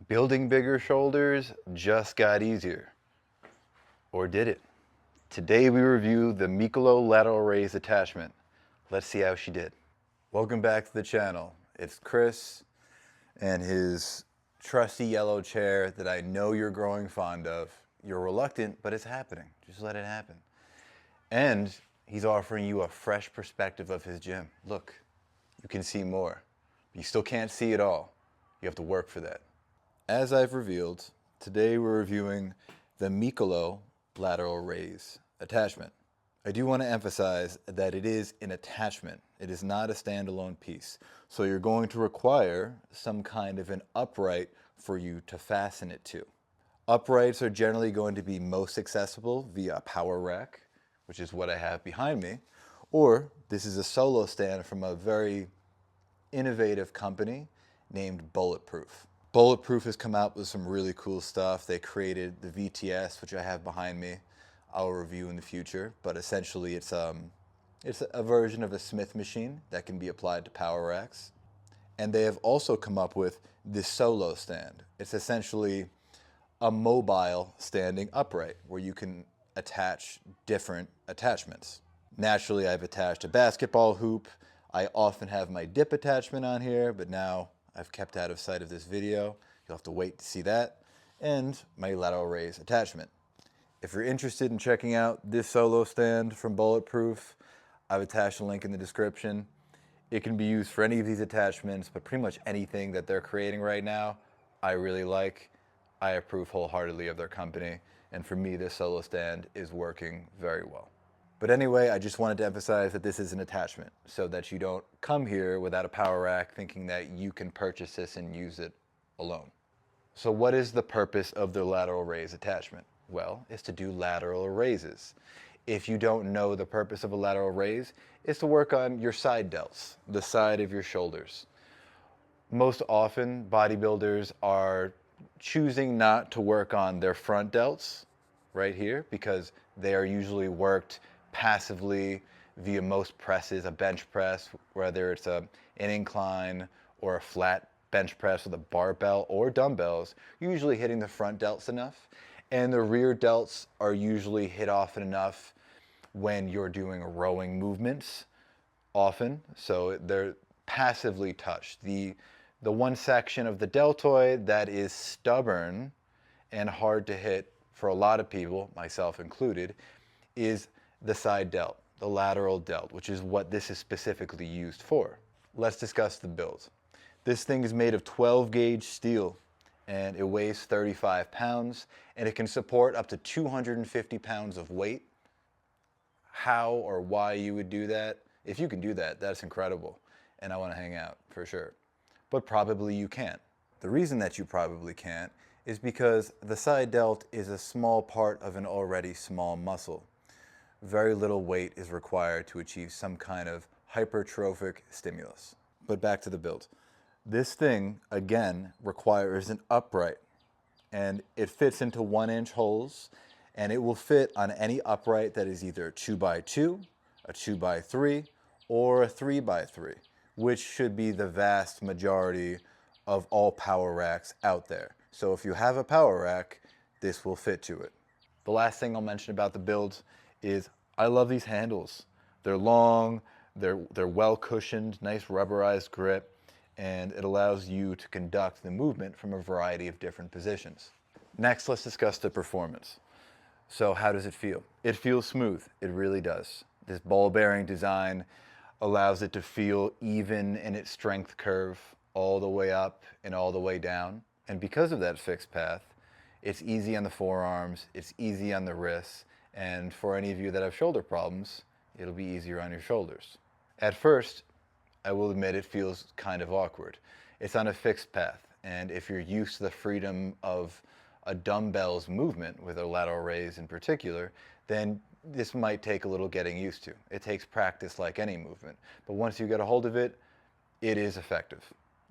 Building bigger shoulders just got easier. Or did it? Today we review the Mikolo Lateral Raise Attachment. Let's see how she did. Welcome back to the channel. It's Chris and his trusty yellow chair that I know you're growing fond of. You're reluctant, but it's happening. Just let it happen. And he's offering you a fresh perspective of his gym. Look, you can see more. You still can't see it all. You have to work for that. As I've revealed, today we're reviewing the Mikolo Lateral Raise Attachment. I do want to emphasize that it is an attachment. It is not a standalone piece. So you're going to require some kind of an upright for you to fasten it to. Uprights are generally going to be most accessible via a power rack, which is what I have behind me, or this is a solo stand from a very innovative company named Bulletproof. Bulletproof has come out with some really cool stuff. They created the VTS, which I have behind me. I'll review in the future, but essentially it's a version of a Smith machine that can be applied to power racks. And they have also come up with this solo stand. It's essentially a mobile standing upright where you can attach different attachments. Naturally, I've attached a basketball hoop. I often have my dip attachment on here, but now I've kept out of sight of this video. You'll have to wait to see that. And my lateral raise attachment. If you're interested in checking out this solo stand from Bulletproof, I've attached a link in the description. It can be used for any of these attachments, but pretty much anything that they're creating right now, I really like. I approve wholeheartedly of their company. And for me, this solo stand is working very well. But anyway, I just wanted to emphasize that this is an attachment so that you don't come here without a power rack thinking that you can purchase this and use it alone. So what is the purpose of the lateral raise attachment? Well, it's to do lateral raises. If you don't know the purpose of a lateral raise, it's to work on your side delts, the side of your shoulders. Most often, bodybuilders are choosing not to work on their front delts right here because they are usually worked passively via most presses, a bench press, whether it's an incline or a flat bench press with a barbell or dumbbells, usually hitting the front delts enough. And the rear delts are usually hit often enough when you're doing rowing movements often. So they're passively touched. The one section of the deltoid that is stubborn and hard to hit for a lot of people, myself included, is the side delt, the lateral delt, which is what this is specifically used for. Let's discuss the build. This thing is made of 12 gauge steel and it weighs 35 pounds and it can support up to 250 pounds of weight. How or why you would do that? If you can do that, that's incredible. And I want to hang out for sure. But probably you can't. The reason that you probably can't is because the side delt is a small part of an already small muscle. Very little weight is required to achieve some kind of hypertrophic stimulus. But back to the build. This thing, again, requires an upright. And it fits into 1-inch holes, and it will fit on any upright that is either a 2x2, a 2x3, or a 3x3, which should be the vast majority of all power racks out there. So if you have a power rack, this will fit to it. The last thing I'll mention about the build is I love these handles. They're long, they're well cushioned, nice rubberized grip, and it allows you to conduct the movement from a variety of different positions. Next, let's discuss the performance. So how does it feel? It feels smooth, it really does. This ball bearing design allows it to feel even in its strength curve all the way up and all the way down. And because of that fixed path, it's easy on the forearms, it's easy on the wrists, and for any of you that have shoulder problems, it'll be easier on your shoulders. At first, I will admit it feels kind of awkward. It's on a fixed path, and if you're used to the freedom of a dumbbell's movement, with a lateral raise in particular, then this might take a little getting used to. It takes practice like any movement, but once you get a hold of it, it is effective.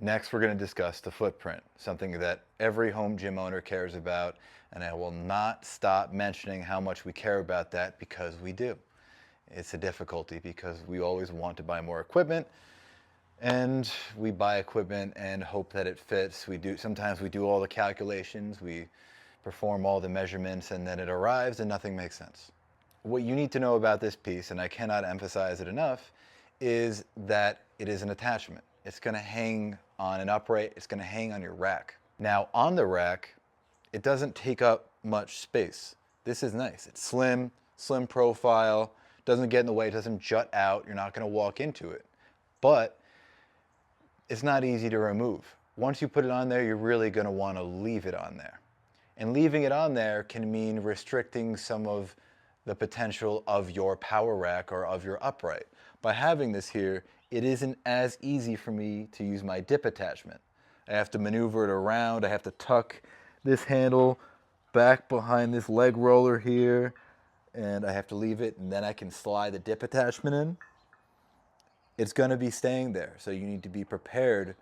Next, we're going to discuss the footprint, something that every home gym owner cares about, and I will not stop mentioning how much we care about that because we do. It's a difficulty because we always want to buy more equipment, And we buy equipment and hope that it fits. Sometimes we do all the calculations, we perform all the measurements, and then it arrives and nothing makes sense. What you need to know about this piece, and I cannot emphasize it enough, is that it is an attachment. It's going to hang on an upright, it's going to hang on your rack. Now on the rack, it doesn't take up much space. This is nice. It's slim profile, doesn't get in the way, it doesn't jut out, you're not going to walk into it. But it's not easy to remove. Once you put it on there, you're really going to want to leave it on there. And leaving it on there can mean restricting some of the potential of your power rack or of your upright. By having this here, it isn't as easy for me to use my dip attachment. I have to maneuver it around, I have to tuck this handle back behind this leg roller here, and I have to leave it, and then I can slide the dip attachment in. It's going to be staying there, so you need to be prepared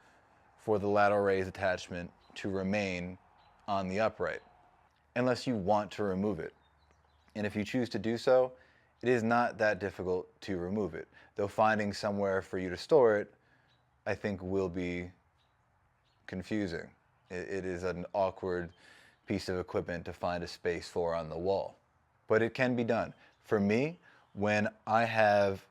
for the lateral raise attachment to remain on the upright, unless you want to remove it. And if you choose to do so, it is not that difficult to remove it, though finding somewhere for you to store it, I think, will be confusing. It is an awkward piece of equipment to find a space for on the wall, but it can be done. For me, when I have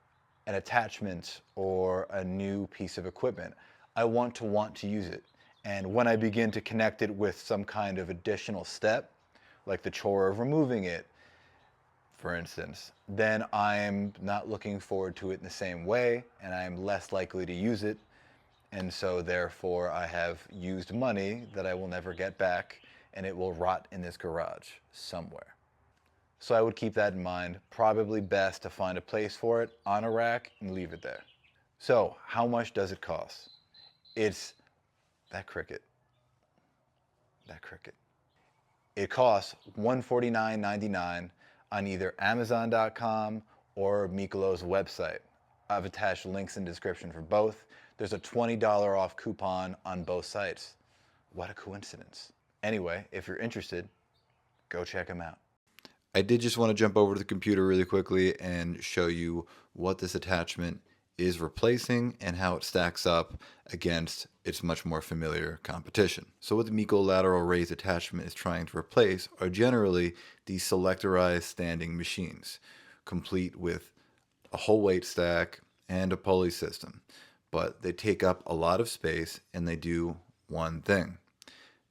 an attachment or a new piece of equipment, I want to use it. And when I begin to connect it with some kind of additional step, like the chore of removing it, for instance, then I'm not looking forward to it in the same way, and I'm less likely to use it. And so therefore I have used money that I will never get back, and it will rot in this garage somewhere. So I would keep that in mind. Probably best to find a place for it on a rack and leave it there. So how much does it cost? It's that cricket. It costs $149.99 on either Amazon.com or Mikolo's website. I've attached links in the description for both. There's a $20 off coupon on both sites. What a coincidence. Anyway, if you're interested, go check them out. I did just want to jump over to the computer really quickly and show you what this attachment is replacing and how it stacks up against its much more familiar competition. So what the Miko Lateral Raise Attachment is trying to replace are generally these selectorized standing machines, complete with a whole weight stack and a pulley system. But they take up a lot of space and they do one thing.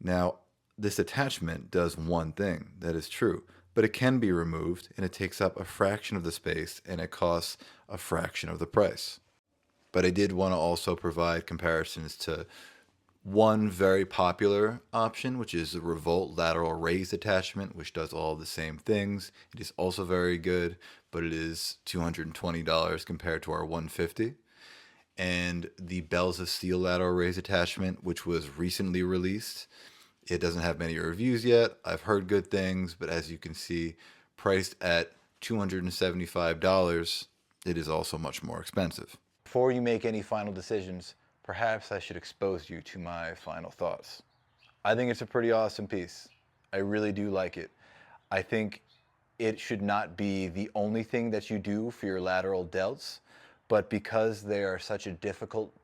Now, this attachment does one thing, that is true, but it can be removed and it takes up a fraction of the space and it costs a fraction of the price. But I did want to also provide comparisons to one very popular option, which is the Revolt Lateral Raise Attachment, which does all the same things. It is also very good, but it is $220 compared to our $150. And the Bells of Steel Lateral Raise Attachment, which was recently released. It doesn't have many reviews yet. I've heard good things, but as you can see, priced at $275, it is also much more expensive. Before you make any final decisions, perhaps I should expose you to my final thoughts. I think it's a pretty awesome piece. I really do like it. I think it should not be the only thing that you do for your lateral delts, but because they are such a difficult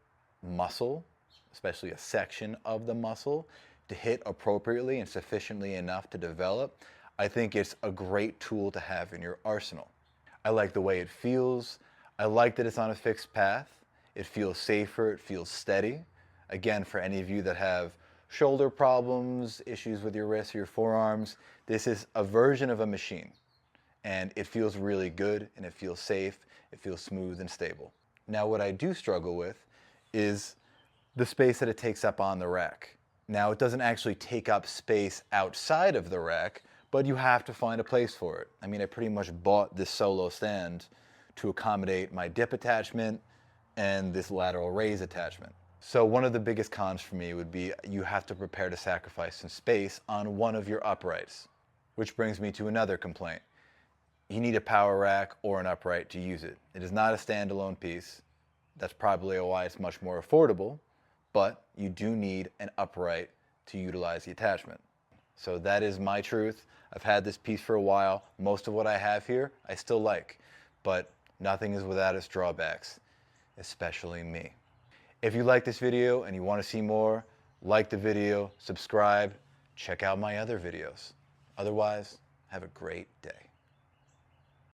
muscle, especially a section of the muscle, to hit appropriately and sufficiently enough to develop, I think it's a great tool to have in your arsenal. I like the way it feels. I like that it's on a fixed path. It feels safer, it feels steady. Again, for any of you that have shoulder problems, issues with your wrists or your forearms, this is a version of a machine. And it feels really good, and it feels safe, it feels smooth and stable. Now, what I do struggle with is the space that it takes up on the rack. Now, it doesn't actually take up space outside of the rack, but you have to find a place for it. I mean, I pretty much bought this solo stand to accommodate my dip attachment and this lateral raise attachment. So one of the biggest cons for me would be you have to prepare to sacrifice some space on one of your uprights, which brings me to another complaint. You need a power rack or an upright to use it. It is not a standalone piece. That's probably why it's much more affordable, but you do need an upright to utilize the attachment. So that is my truth. I've had this piece for a while. Most of what I have here I still like, but nothing is without its drawbacks, especially me. If you like this video and you want to see more, like the video, subscribe, check out my other videos. Otherwise, have a great day.